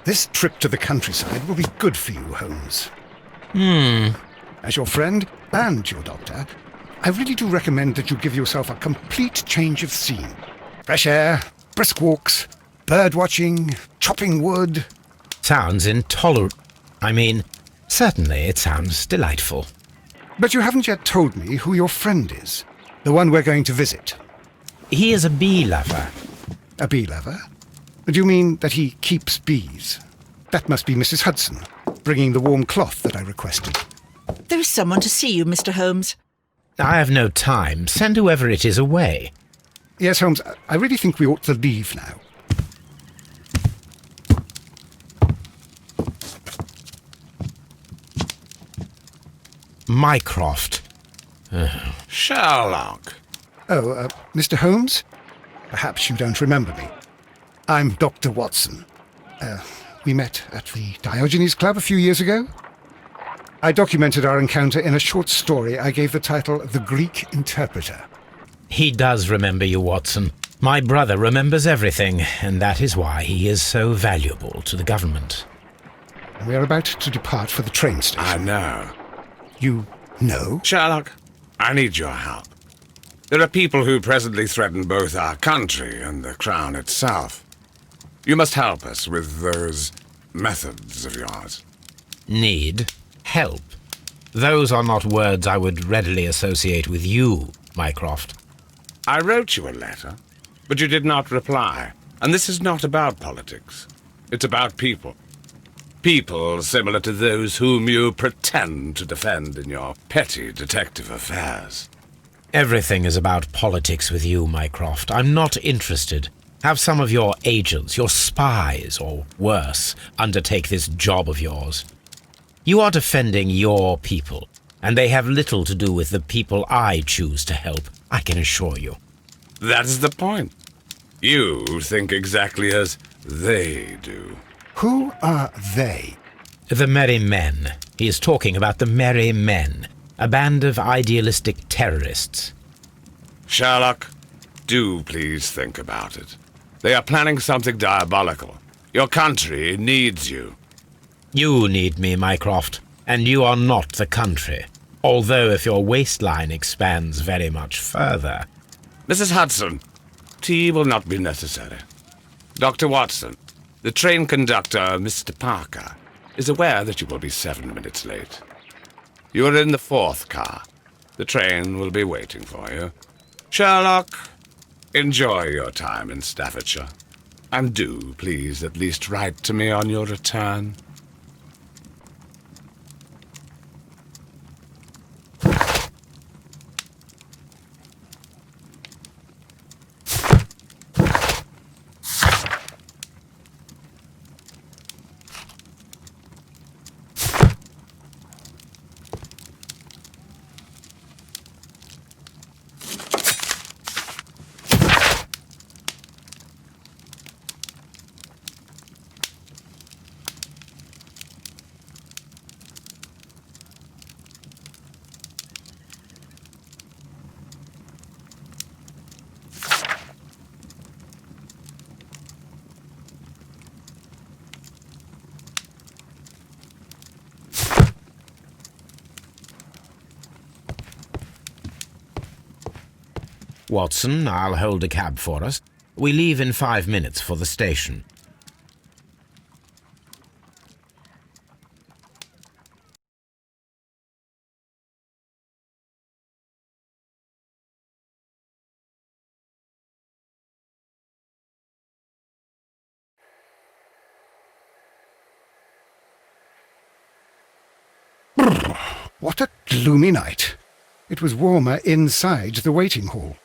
This trip to the countryside will be good for you, Holmes. As your friend and your doctor, I really do recommend that you give yourself a complete change of scene. Fresh air, brisk walks, bird watching, chopping wood. Sounds intolerable. I mean, certainly it sounds delightful. But you haven't yet told me who your friend is, the one we're going to visit. He is a bee lover. A bee lover? Do you mean that he keeps bees? That must be Mrs. Hudson, bringing the warm cloth that I requested. There is someone to see you, Mr. Holmes. I have no time. Send whoever it is away. Yes, Holmes, I really think we ought to leave now. Mycroft. Sherlock. Oh, Mr. Holmes? Perhaps you don't remember me. I'm Dr. Watson. We met at the Diogenes Club a few years ago. I documented our encounter in a short story I gave the title The Greek Interpreter. He does remember you, Watson. My brother remembers everything, and that is why he is so valuable to the government. We are about to depart for the train station. I know. You know? Sherlock, I need your help. There are people who presently threaten both our country and the Crown itself. You must help us with those methods of yours. Need help. Those are not words I would readily associate with you, Mycroft. I wrote you a letter, but you did not reply. And this is not about politics. It's about people. People similar to those whom you pretend to defend in your petty detective affairs. Everything is about politics with you, Mycroft. I'm not interested. Have some of your agents, your spies, or worse, undertake this job of yours. You are defending your people, and they have little to do with the people I choose to help, I can assure you. That's the point. You think exactly as they do. Who are they? The Merry Men. He is talking about the Merry Men, a band of idealistic terrorists. Sherlock, do please think about it. They are planning something diabolical. Your country needs you. You need me, Mycroft, and you are not the country. Although if your waistline expands very much further. Mrs. Hudson, tea will not be necessary. Dr. Watson, the train conductor, Mr. Parker, is aware that you will be 7 minutes late. You are in the 4th car. The train will be waiting for you. Sherlock, enjoy your time in Staffordshire. And do, please, at least write to me on your return. Watson, I'll hold a cab for us. We leave in 5 minutes for the station. What a gloomy night. It was warmer inside the waiting hall.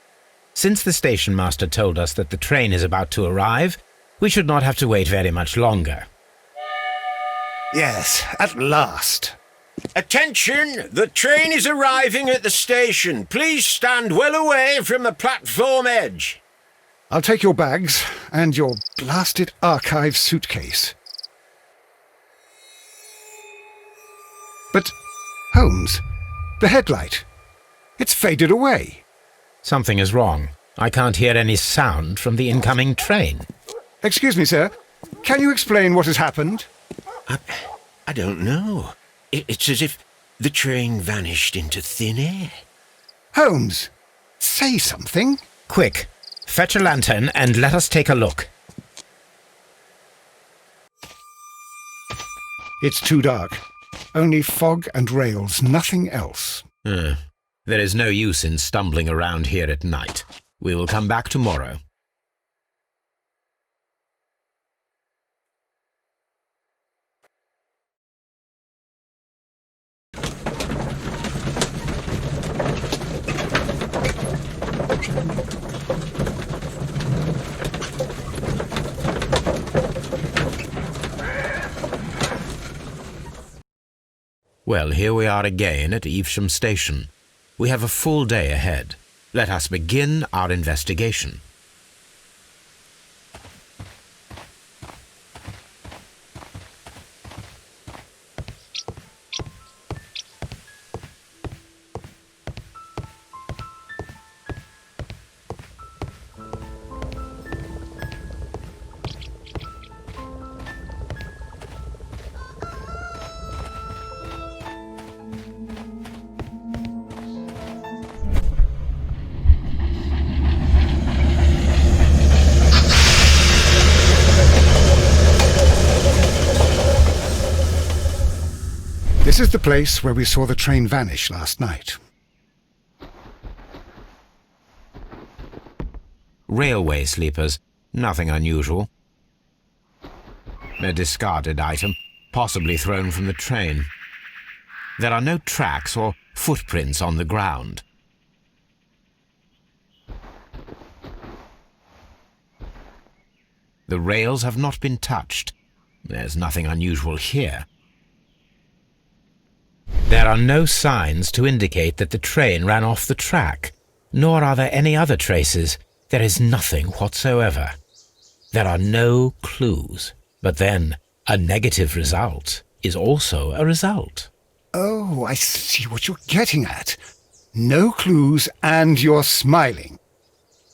Since the station master told us that the train is about to arrive, we should not have to wait very much longer. Yes, at last. Attention! The train is arriving at the station. Please stand well away from the platform edge. I'll take your bags and your blasted archive suitcase. But, Holmes, the headlight. It's faded away. Something is wrong. I can't hear any sound from the incoming train. Excuse me, sir. Can you explain what has happened? I don't know. It's as if the train vanished into thin air. Holmes, say something. Quick, fetch a lantern and let us take a look. It's too dark. Only fog and rails, nothing else. There is no use in stumbling around here at night. We will come back tomorrow. Well, here we are again at Evesham Station. We have a full day ahead. Let us begin our investigation. This is the place where we saw the train vanish last night. Railway sleepers, nothing unusual. A discarded item, possibly thrown from the train. There are no tracks or footprints on the ground. The rails have not been touched. There's nothing unusual here. There are no signs to indicate that the train ran off the track, nor are there any other traces. There is nothing whatsoever. There are no clues. But then, a negative result is also a result. Oh, I see what you're getting at. No clues and you're smiling.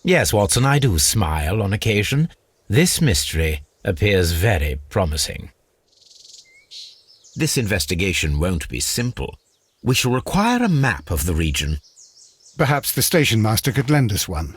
Yes, Watson, I do smile on occasion. This mystery appears very promising. This investigation won't be simple. We shall require a map of the region. Perhaps the station master could lend us one.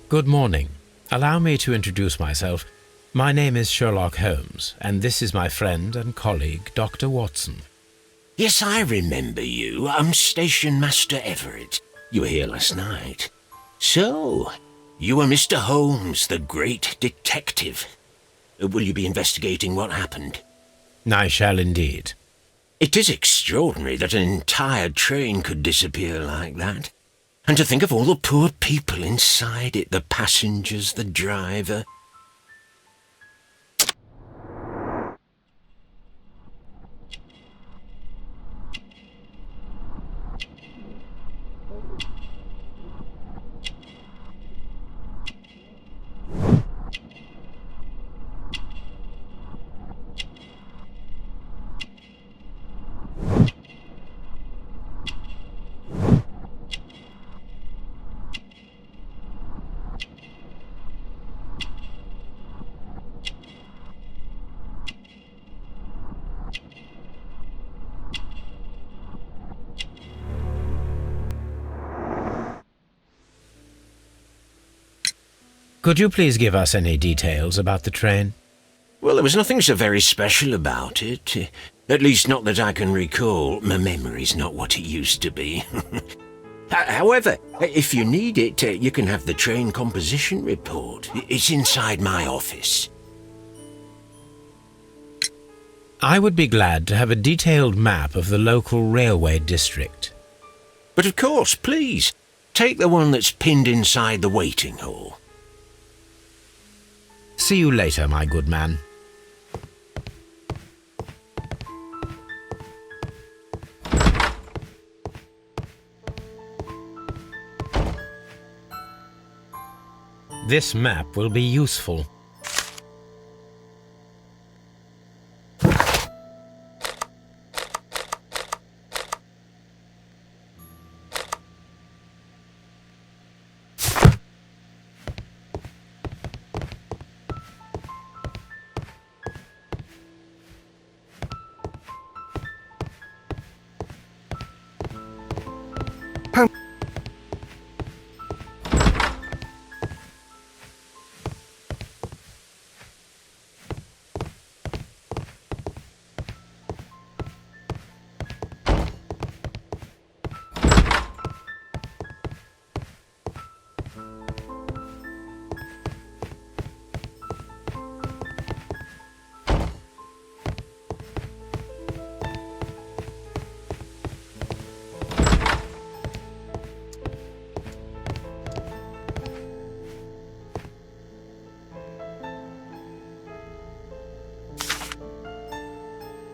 Good morning. Allow me to introduce myself. My name is Sherlock Holmes, and this is my friend and colleague, Dr. Watson. Yes, I remember you. I'm Station Master Everett. You were here last night. So, you are Mr. Holmes, the great detective. Will you be investigating what happened? I shall indeed. It is extraordinary that an entire train could disappear like that. And to think of all the poor people inside it, the passengers, the driver. Could you please give us any details about the train? Well, there was nothing so very special about it. At least not that I can recall. My memory's not what it used to be. However, if you need it, you can have the train composition report. It's inside my office. I would be glad to have a detailed map of the local railway district. But of course, please, take the one that's pinned inside the waiting hall. See you later, my good man. This map will be useful.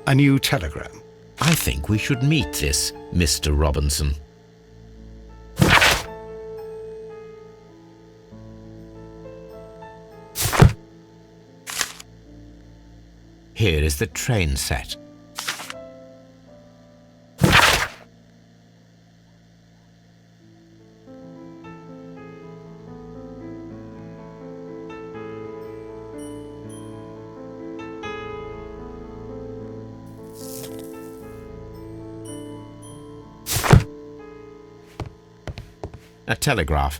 A new telegram. I think we should meet this Mr. Robinson. Here is the train set. A telegraph.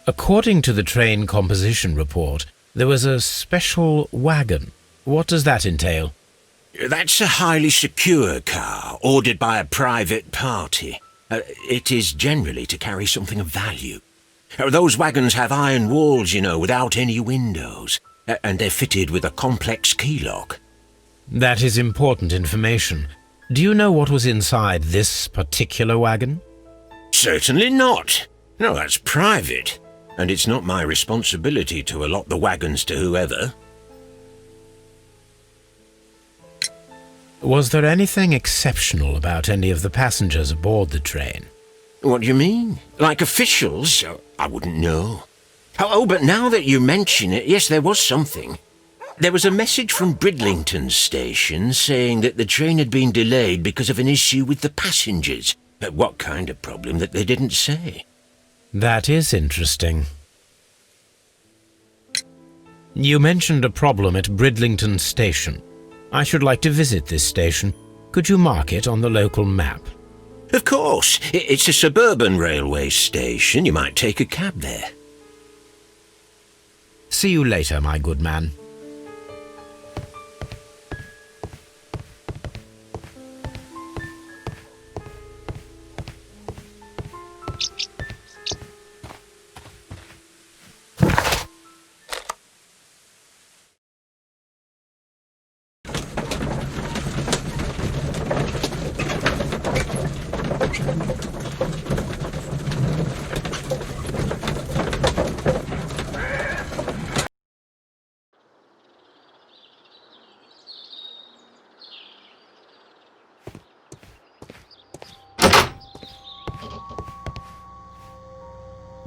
According to the train composition report, there was a special wagon. What does that entail? That's a highly secure car, ordered by a private party. It is generally to carry something of value. Those wagons have iron walls, you know, without any windows, and they're fitted with a complex key lock. That is important information. Do you know what was inside this particular wagon? Certainly not. No, that's private. And it's not my responsibility to allot the wagons to whoever. Was there anything exceptional about any of the passengers aboard the train? What do you mean? Like officials? I wouldn't know. Oh, but now that you mention it, yes, there was something. There was a message from Bridlington station saying that the train had been delayed because of an issue with the passengers. What kind of problem that they didn't say? That is interesting. You mentioned a problem at Bridlington Station. I should like to visit this station. Could you mark it on the local map? Of course. It's a suburban railway station. You might take a cab there. See you later, my good man.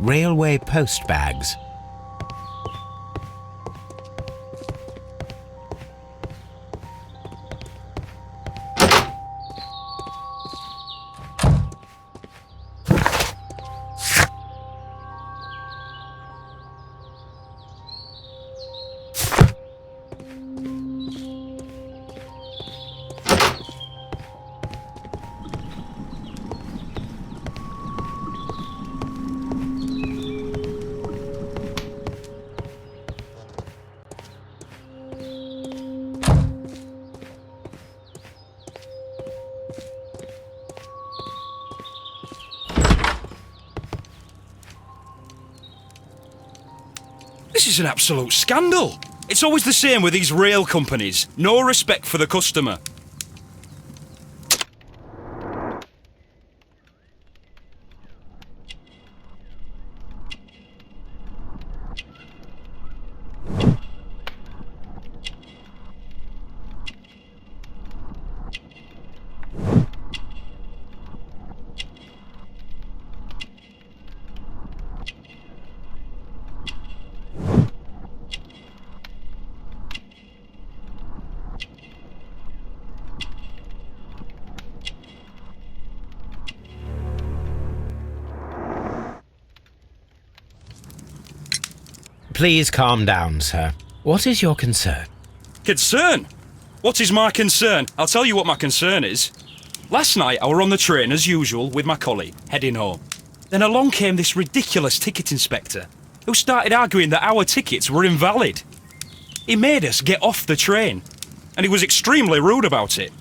Railway post bags. is an absolute scandal. It's always the same with these rail companies. No respect for the customer. Please calm down, sir. What is your concern? Concern? What is my concern? I'll tell you what my concern is. Last night I were on the train as usual with my colleague, heading home. Then along came this ridiculous ticket inspector, who started arguing that our tickets were invalid. He made us get off the train, and he was extremely rude about it.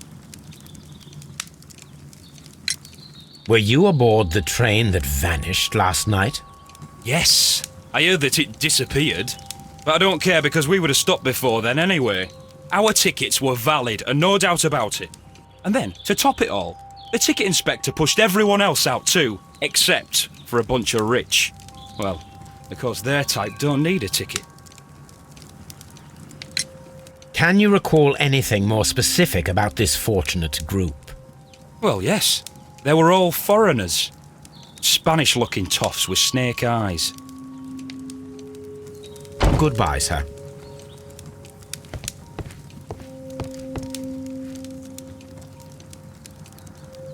Were you aboard the train that vanished last night? Yes, I heard that it disappeared, but I don't care because we would have stopped before then anyway. Our tickets were valid and no doubt about it. And then, to top it all, the ticket inspector pushed everyone else out too, except for a bunch of rich. Well, because their type don't need a ticket. Can you recall anything more specific about this fortunate group? Well, yes. They were all foreigners. Spanish-looking toffs with snake eyes. Goodbye, sir.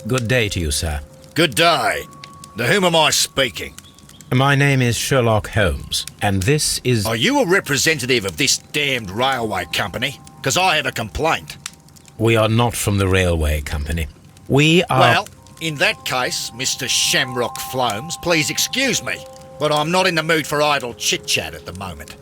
Good day to you, sir. Good day. To whom am I speaking? My name is Sherlock Holmes, and this is... Are you a representative of this damned railway company? Because I have a complaint. We are not from the railway company. We are... Well, in that case, Mr. Shamrock Flomes, please excuse me, but I'm not in the mood for idle chit-chat at the moment.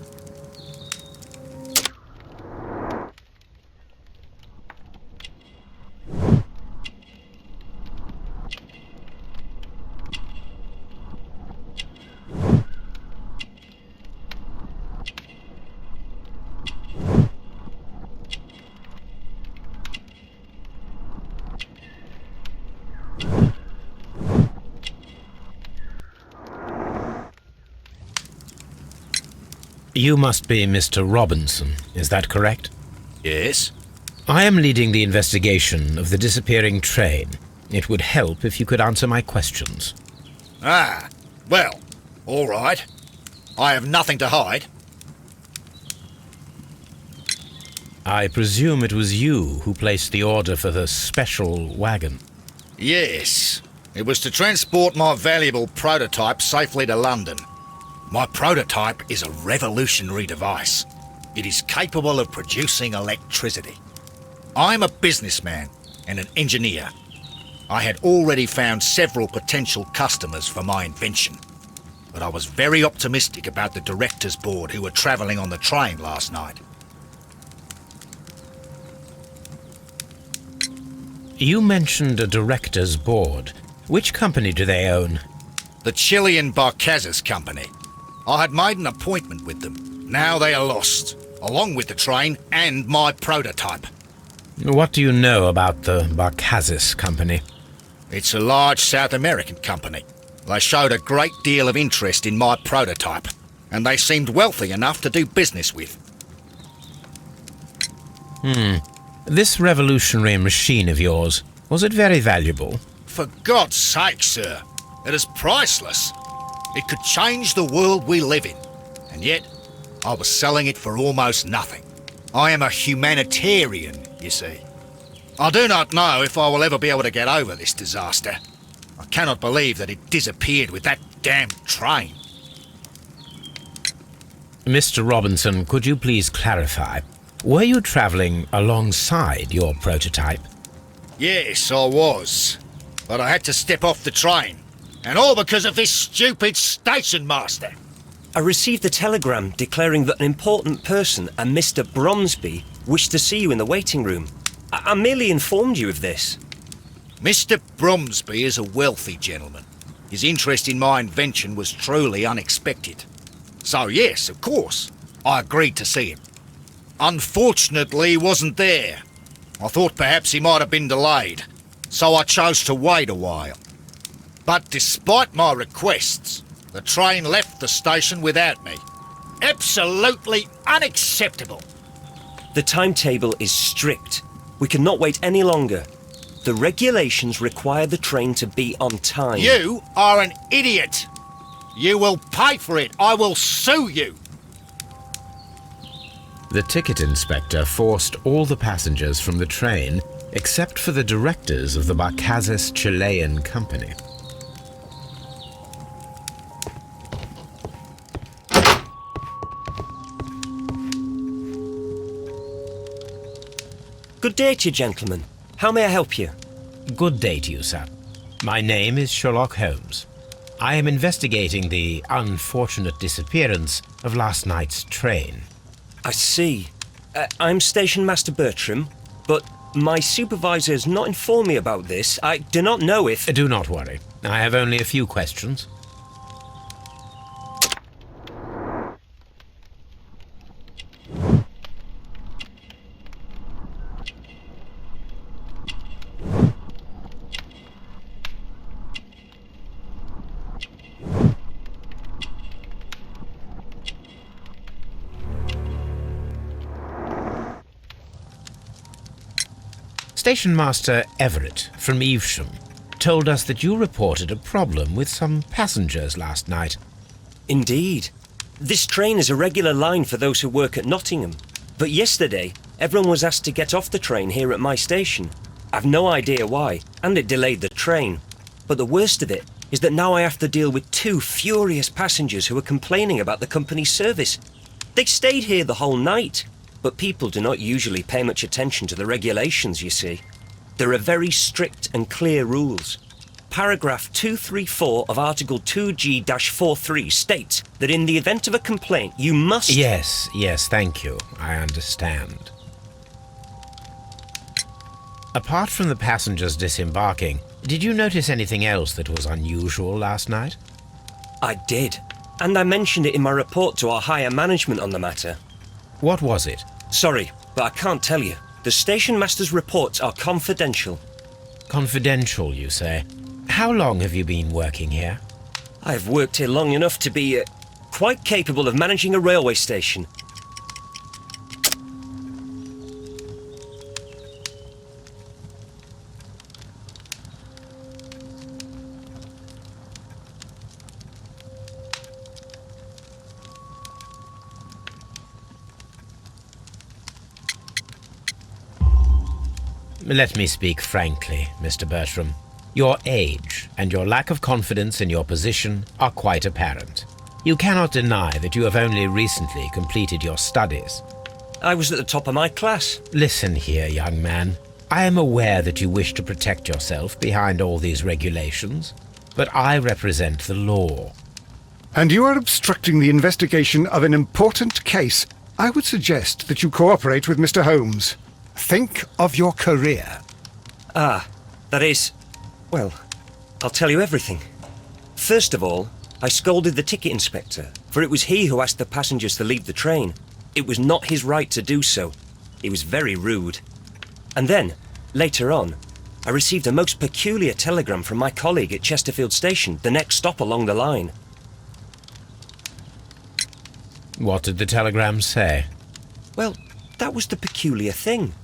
You must be Mr. Robinson, is that correct? Yes? I am leading the investigation of the disappearing train. It would help if you could answer my questions. Ah, well, all right. I have nothing to hide. I presume it was you who placed the order for the special wagon. Yes. It was to transport my valuable prototype safely to London. My prototype is a revolutionary device. It is capable of producing electricity. I'm a businessman and an engineer. I had already found several potential customers for my invention, but I was very optimistic about the directors' board who were travelling on the train last night. You mentioned a director's board. Which company do they own? The Chilean Barcazes Company. I had made an appointment with them. Now they are lost, along with the train and my prototype. What do you know about the Barcazes Company? It's a large South American company. They showed a great deal of interest in my prototype, and they seemed wealthy enough to do business with. This revolutionary machine of yours, was it very valuable? For God's sake, sir, it is priceless. It could change the world we live in, and yet I was selling it for almost nothing. I am a humanitarian, you see. I do not know if I will ever be able to get over this disaster. I cannot believe that it disappeared with that damned train. Mr. Robinson, could you please clarify? Were you travelling alongside your prototype? Yes, I was. But I had to step off the train. And all because of this stupid station master. I received a telegram declaring that an important person, a Mr. Bromsby, wished to see you in the waiting room. I merely informed you of this. Mr. Bromsby is a wealthy gentleman. His interest in my invention was truly unexpected. So yes, of course, I agreed to see him. Unfortunately, he wasn't there. I thought perhaps he might have been delayed, so I chose to wait a while. But despite my requests, the train left the station without me. Absolutely unacceptable. The timetable is strict. We cannot wait any longer. The regulations require the train to be on time. You are an idiot. You will pay for it. I will sue you. The ticket inspector forced all the passengers from the train except for the directors of the Marquesas Chilean Company. Good day to you, gentlemen. How may I help you? Good day to you, sir. My name is Sherlock Holmes. I am investigating the unfortunate disappearance of last night's train. I see. I'm Station Master Bertram, but my supervisor has not informed me about this. I do not know if... Do not worry. I have only a few questions. Station Master Everett from Evesham told us that you reported a problem with some passengers last night. Indeed. This train is a regular line for those who work at Nottingham. But yesterday, everyone was asked to get off the train here at my station. I've no idea why, and it delayed the train. But the worst of it is that now I have to deal with two furious passengers who are complaining about the company's service. They stayed here the whole night. But people do not usually pay much attention to the regulations, you see. There are very strict and clear rules. Paragraph 234 of Article 2G-43 states that in the event of a complaint, you must... Yes, thank you. I understand. Apart from the passengers disembarking, did you notice anything else that was unusual last night? I did, and I mentioned it in my report to our higher management on the matter. What was it? Sorry, but I can't tell you. The station master's reports are confidential. Confidential, you say? How long have you been working here? I've worked here long enough to be quite capable of managing a railway station. Let me speak frankly, Mr. Bertram. Your age and your lack of confidence in your position are quite apparent. You cannot deny that you have only recently completed your studies. I was at the top of my class. Listen here, young man. I am aware that you wish to protect yourself behind all these regulations, but I represent the law. And you are obstructing the investigation of an important case. I would suggest that you cooperate with Mr. Holmes. Think of your career. Ah, that is... Well, I'll tell you everything. First of all, I scolded the ticket inspector, for it was he who asked the passengers to leave the train. It was not his right to do so. He was very rude. And then, later on, I received a most peculiar telegram from my colleague at Chesterfield Station, the next stop along the line. What did the telegram say? Well, that was the peculiar thing.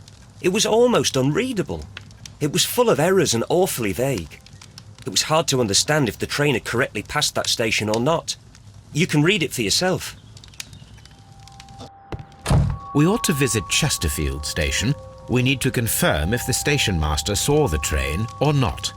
It was almost unreadable. It was full of errors and awfully vague. It was hard to understand if the train had correctly passed that station or not. You can read it for yourself. We ought to visit Chesterfield Station. We need to confirm if the station master saw the train or not.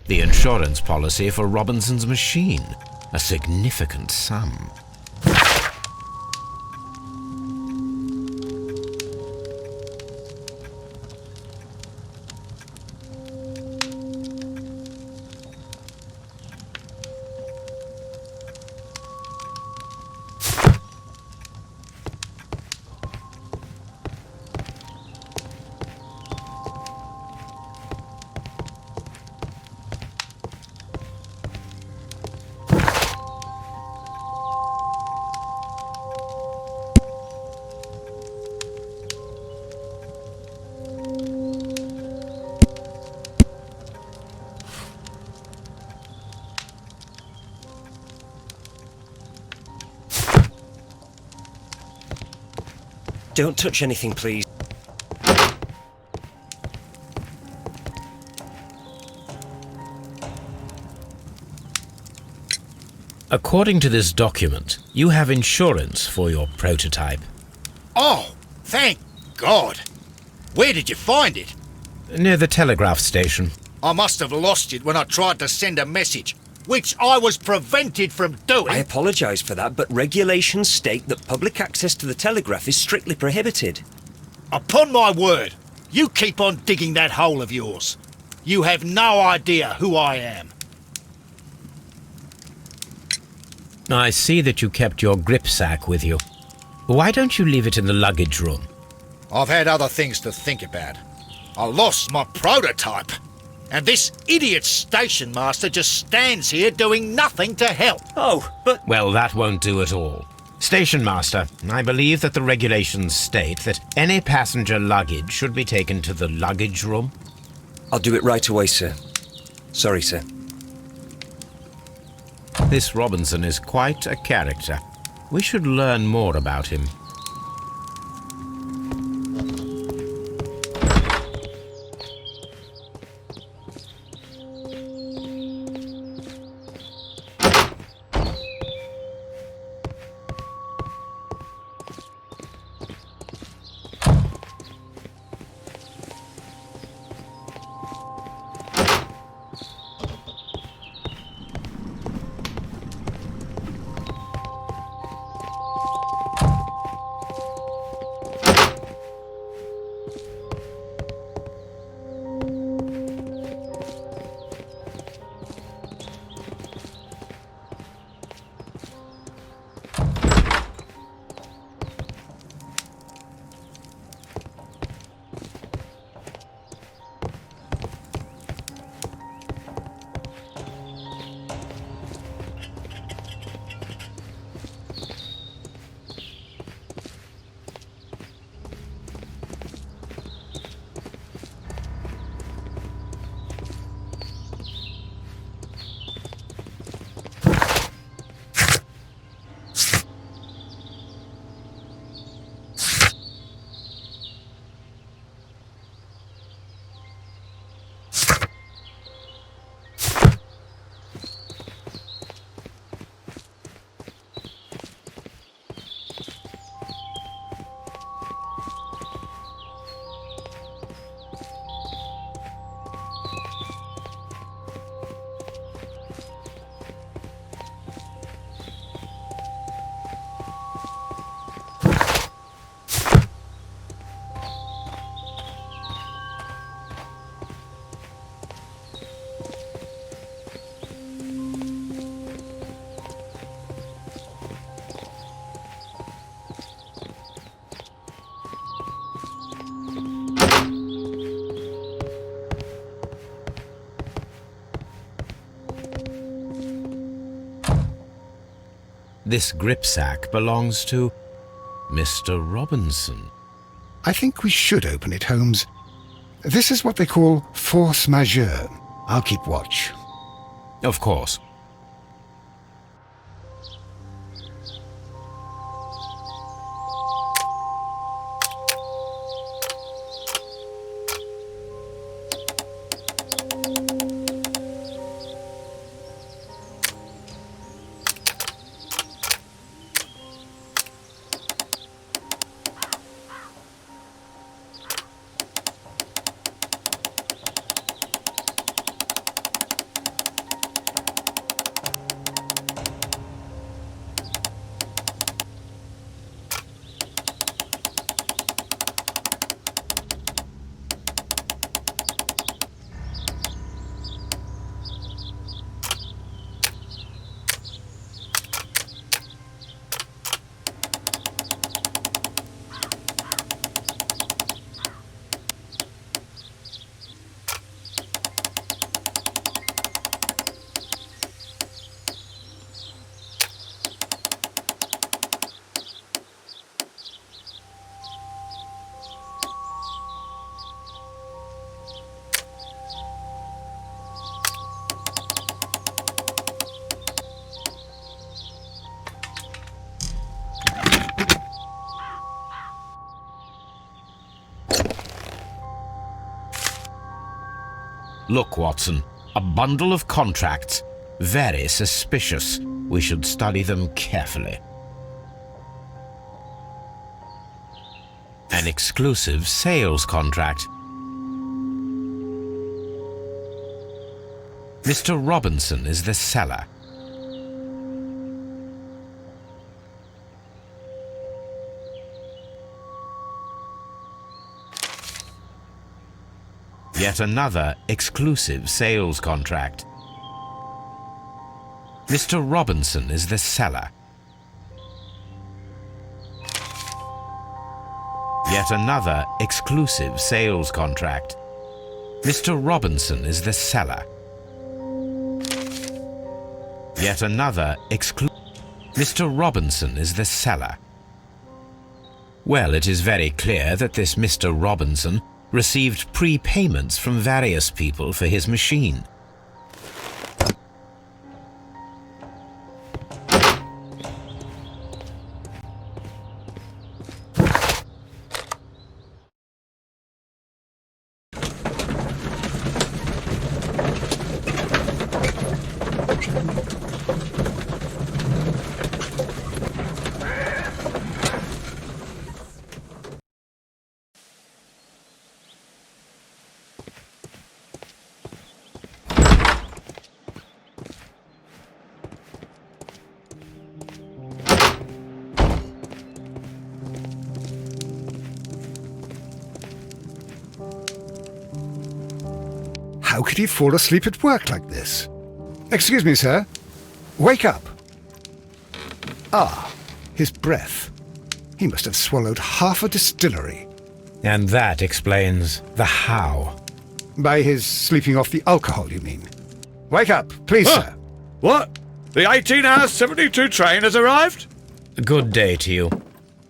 The insurance policy for Robinson's machine. A significant sum. Don't touch anything, please. According to this document, you have insurance for your prototype. Oh, thank God. Where did you find it? Near the telegraph station. I must have lost it when I tried to send a message, which I was prevented from doing. I apologise for that, but regulations state that public access to the telegraph is strictly prohibited. Upon my word, you keep on digging that hole of yours. You have no idea who I am. I see that you kept your grip sack with you. Why don't you leave it in the luggage room? I've had other things to think about. I lost my prototype, and this idiot station master just stands here doing nothing to help. Oh, but... Well, that won't do at all. Station master, I believe that the regulations state that any passenger luggage should be taken to the luggage room. I'll do it right away, sir. Sorry, sir. This Robinson is quite a character. We should learn more about him. This gripsack belongs to Mr. Robinson. I think we should open it, Holmes. This is what they call force majeure. I'll keep watch. Of course. Look, Watson, a bundle of contracts. Very suspicious. We should study them carefully. An exclusive sales contract. Mr. Robinson is the seller. Yet another exclusive sales contract. Mr. Robinson is the seller. Yet another exclusive sales contract. Mr. Robinson is the seller. Yet another Mr. Robinson is the seller. Well, it is very clear that this Mr. Robinson received prepayments from various people for his machine. How could he fall asleep at work like this? Excuse me, sir. Wake up. Ah, his breath. He must have swallowed half a distillery. And that explains the how. By his sleeping off the alcohol, you mean? Wake up, please, sir. What? The 18-hour 72 train has arrived? Good day to you.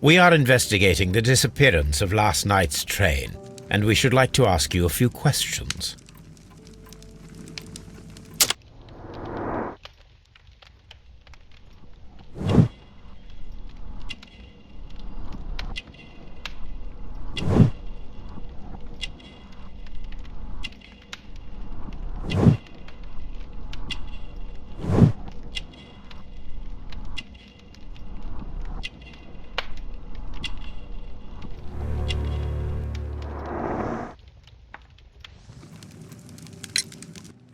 We are investigating the disappearance of last night's train, and we should like to ask you a few questions.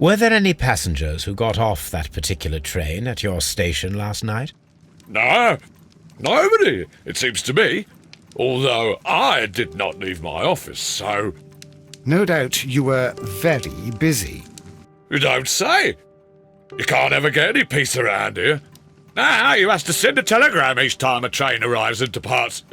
Were there any passengers who got off that particular train at your station last night? No, nobody, it seems to me. Although I did not leave my office, so... No doubt you were very busy. You don't say. You can't ever get any peace around here. Now you have to send a telegram each time a train arrives and departs.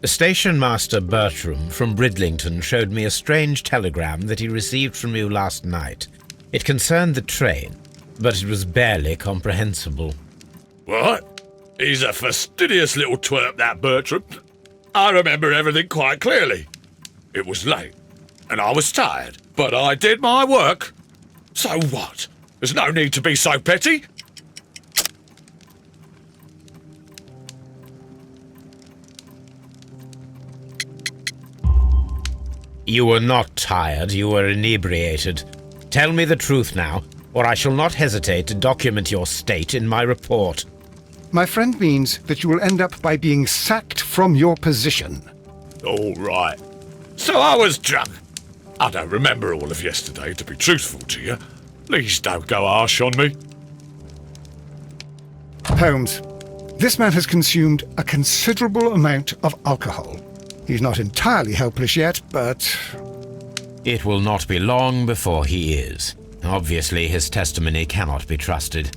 Station Master Bertram from Bridlington showed me a strange telegram that he received from you last night. It concerned the train, but it was barely comprehensible. What? He's a fastidious little twerp, that Bertram. I remember everything quite clearly. It was late, and I was tired, but I did my work. So what? There's no need to be so petty. You were not tired, you were inebriated. Tell me the truth now, or I shall not hesitate to document your state in my report. My friend means that you will end up by being sacked from your position. All right. So I was drunk. I don't remember all of yesterday, to be truthful to you. Please don't go harsh on me. Holmes, this man has consumed a considerable amount of alcohol. He's not entirely helpless yet, but... It will not be long before he is. Obviously, his testimony cannot be trusted.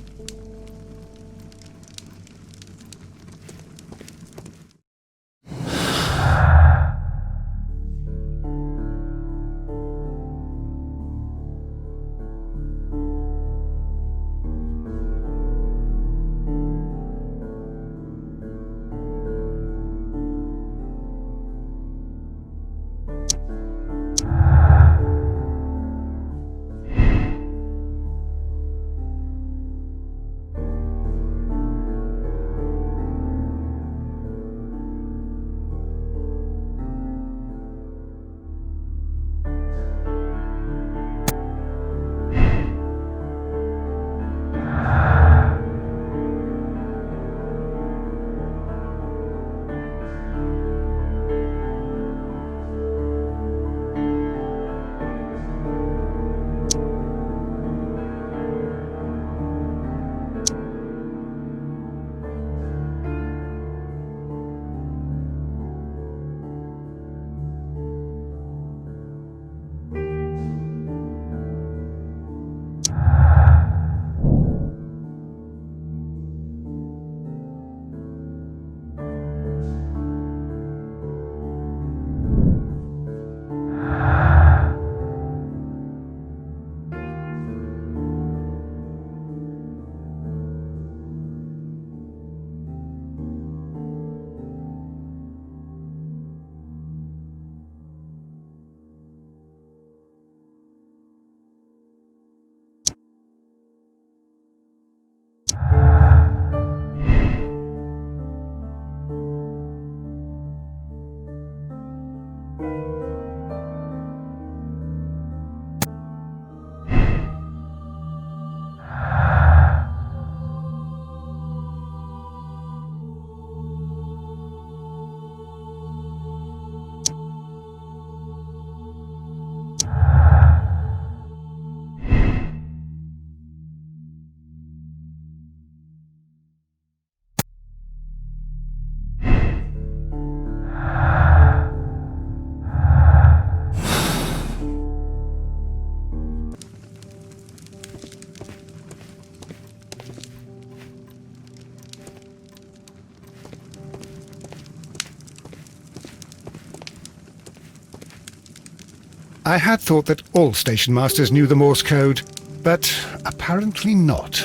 I had thought that all station masters knew the Morse code, but apparently not.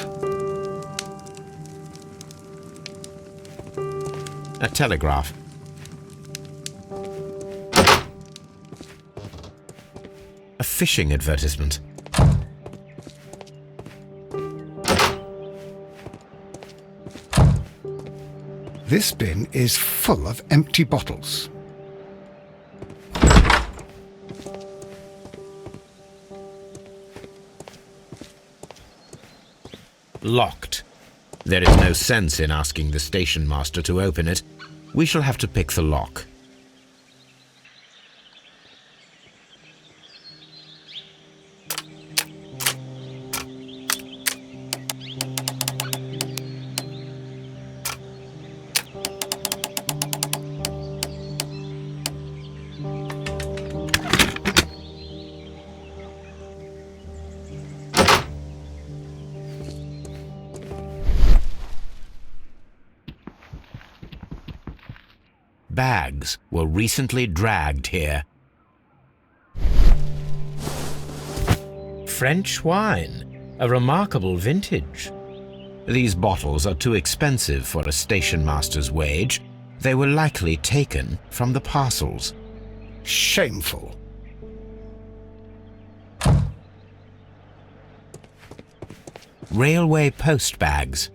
A telegraph. A fishing advertisement. This bin is full of empty bottles. Locked. There is no sense in asking the station master to open it. We shall have to pick the lock. Bags were recently dragged here. French wine, a remarkable vintage. These bottles are too expensive for a station master's wage. They were likely taken from the parcels. Shameful. Railway post bags.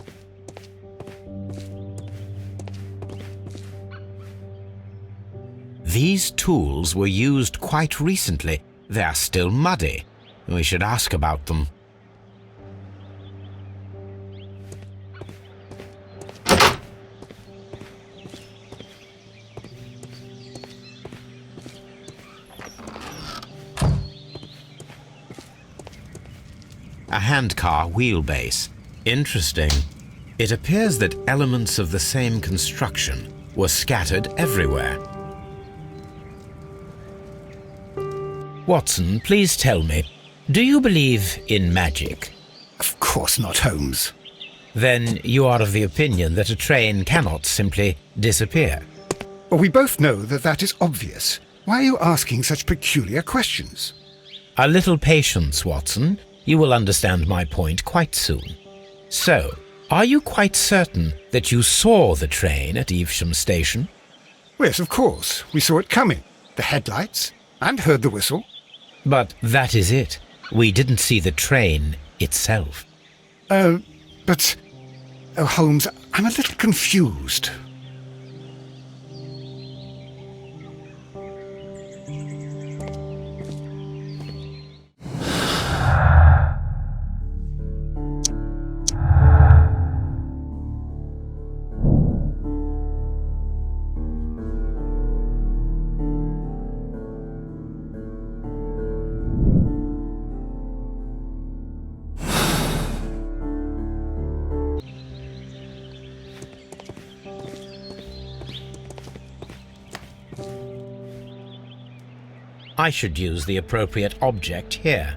These tools were used quite recently. They are still muddy. We should ask about them. A handcar wheelbase. Interesting. It appears that elements of the same construction were scattered everywhere. Watson, please tell me, do you believe in magic? Of course not, Holmes. Then you are of the opinion that a train cannot simply disappear. Well, we both know that that is obvious. Why are you asking such peculiar questions? A little patience, Watson. You will understand my point quite soon. So, are you quite certain that you saw the train at Evesham Station? Yes, of course. We saw it coming. The headlights, and heard the whistle. But that is it. We didn't see the train itself. But... Oh, Holmes, I'm a little confused. I should use the appropriate object here.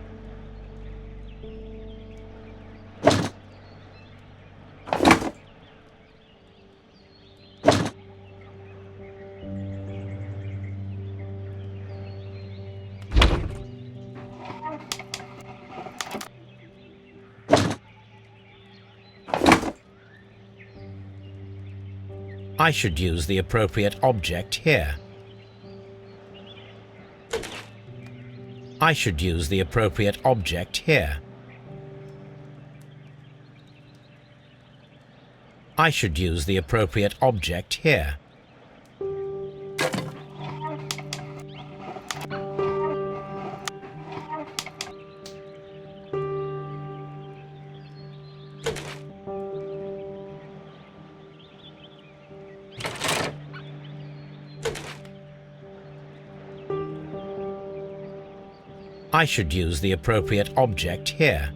I should use the appropriate object here. I should use the appropriate object here. I should use the appropriate object here. I should use the appropriate object here.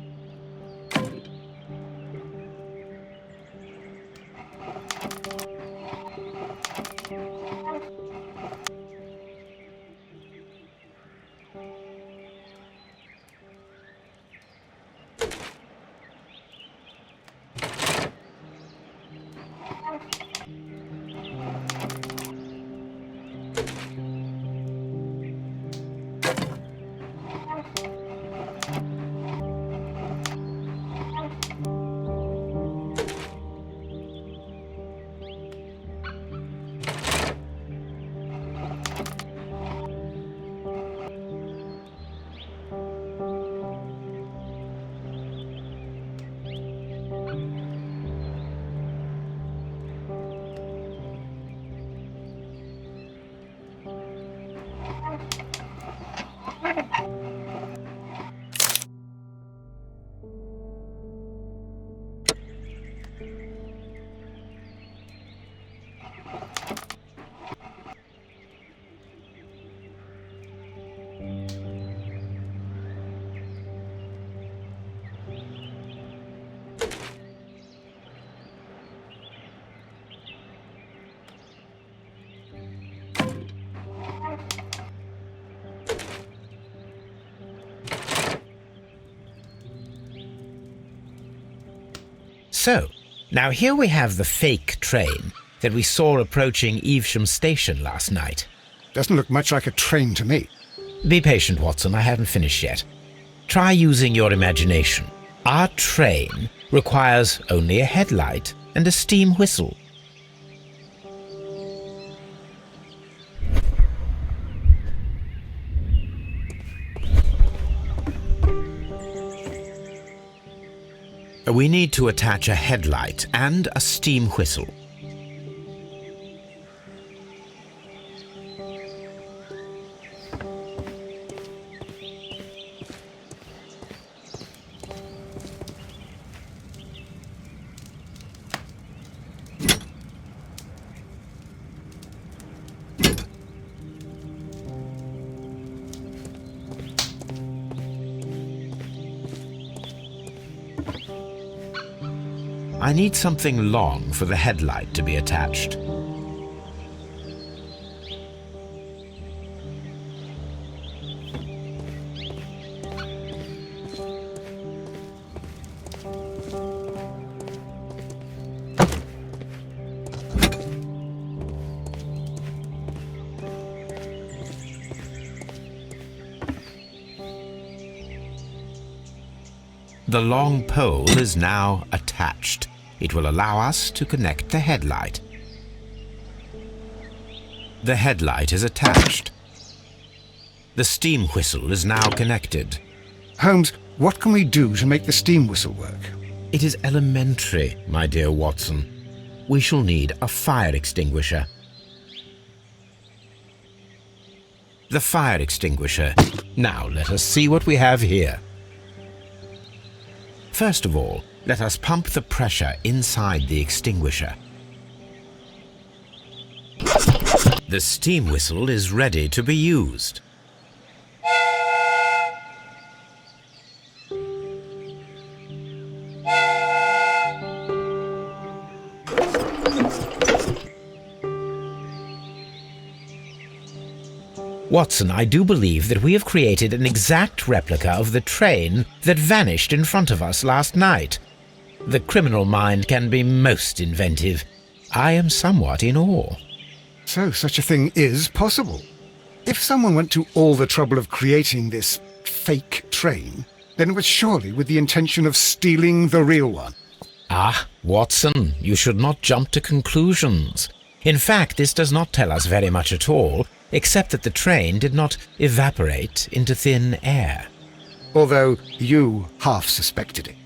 So, now here we have the fake train that we saw approaching Evesham Station last night. Doesn't look much like a train to me. Be patient, Watson, I haven't finished yet. Try using your imagination. Our train requires only a headlight and a steam whistle. We need to attach a headlight and a steam whistle. I need something long for the headlight to be attached. The long pole is now attached. It will allow us to connect the headlight. The headlight is attached. The steam whistle is now connected. Holmes, what can we do to make the steam whistle work? It is elementary, my dear Watson. We shall need a fire extinguisher. The fire extinguisher. Now let us see what we have here. First of all, let us pump the pressure inside the extinguisher. The steam whistle is ready to be used. Watson, I do believe that we have created an exact replica of the train that vanished in front of us last night. The criminal mind can be most inventive. I am somewhat in awe. So such a thing is possible. If someone went to all the trouble of creating this fake train, then it was surely with the intention of stealing the real one. Ah, Watson, you should not jump to conclusions. In fact, this does not tell us very much at all, except that the train did not evaporate into thin air. Although you half suspected it.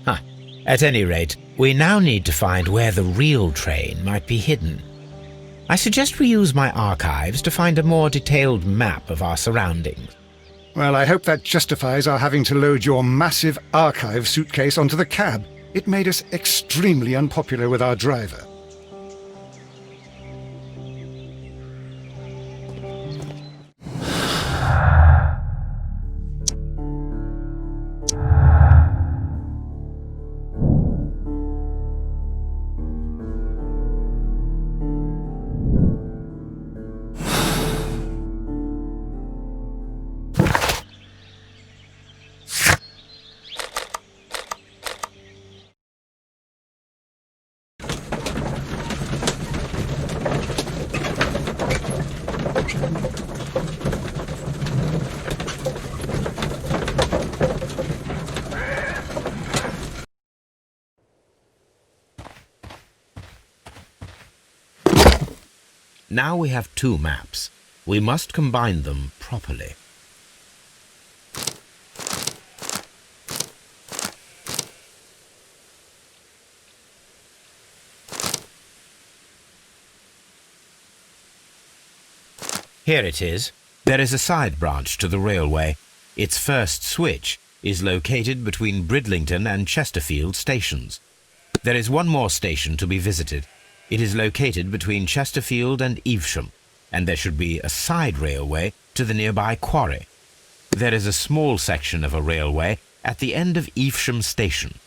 Huh. At any rate, we now need to find where the real train might be hidden. I suggest we use my archives to find a more detailed map of our surroundings. Well, I hope that justifies our having to load your massive archive suitcase onto the cab. It made us extremely unpopular with our driver. Now we have two maps. We must combine them properly. Here it is. There is a side branch to the railway. Its first switch is located between Bridlington and Chesterfield stations. There is one more station to be visited. It is located between Chesterfield and Evesham, and there should be a side railway to the nearby quarry. There is a small section of a railway at the end of Evesham Station.